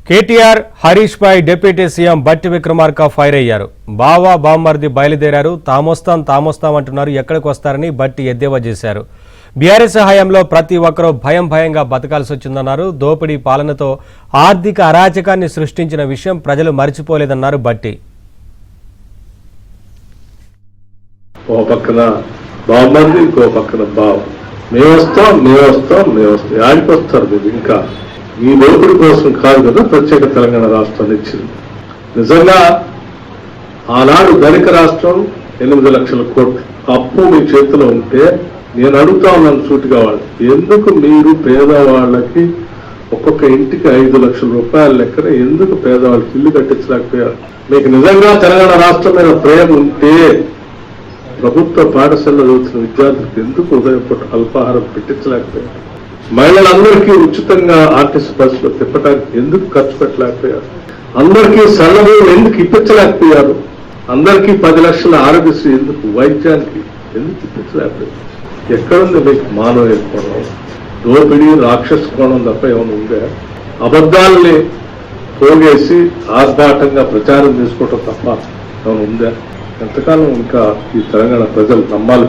కేటీఆర్ హరీష్ పై deputy CM బట్టి Vikramarka fire అయ్యారు. బావా బామ్మర్ది బయలుదేరారు, తామొస్తాం అంటున్నారు. ఎక్కడికి వస్తారని బట్టి ఎద్దేవా చేశారు. బీఆర్ఎస్ హయాంలో ప్రతి ఒక్కరూ భయంగా బతకాల్సి వచ్చిందన్నారు. దోపిడీ పాలనతో ఆర్థిక అరాచకాన్ని సృష్టించిన విషయం ప్రజలు మర్చిపోలేదన్నారు బట్టి. ఓ పక్కన బామ్మర్ది, ఇంకో పక్కన బావ. మేమొస్తాం యాడికి వస్తారు మీరు? ఇంకా ఈ దోపిడీ కోసం కాదు కదా ప్రత్యేక తెలంగాణ రాష్ట్రాన్ని ఇచ్చింది. నిజంగా ఆనాడు ధనిక రాష్ట్రం 8 లక్షల కోట్లు అప్పు మీ చేతిలో ఉంటే నేను అడుగుతా ఉన్నాను సూటిగా వాళ్ళు, ఎందుకు మీరు పేదవాళ్ళకి ఒక్కొక్క ఇంటికి 5 లక్షల రూపాయల లెక్కన ఎందుకు పేదవాళ్ళకి ఇల్లు కట్టించలేకపోయారు? మీకు నిజంగా తెలంగాణ రాష్ట్రం మీద ప్రేమ ఉంటే ప్రభుత్వ పాఠశాలలో చదువుతున్న విద్యార్థులకు ఎందుకు ఉదయపూట అల్పాహారం పెట్టించలేకపోయారు? మహిళలందరికీ ఉచితంగా ఆర్టీసీ బస్సులో తిప్పడానికి ఎందుకు ఖర్చు పెట్టలేకపోయారు? అందరికీ సన్నభూములు ఎందుకు ఇప్పించలేకపోయారు? అందరికీ 10 లక్షల ఆరోగ్యశ్రీ ఎందుకు, వైద్యానికి ఎందుకు ఇప్పించలేకపోయారు? ఎక్కడుంది మీకు మానవ కోణం? దోపిడీ రాక్షస కోణం తప్ప ఏమైనా ఉందా? అబద్ధాలని పోగేసి ఆర్భాటంగా ప్రచారం చేసుకోవటం తప్ప ఏమైనా ఉందా? ఎంతకాలం ఇంకా ఈ తెలంగాణ ప్రజలు నమ్మాలి?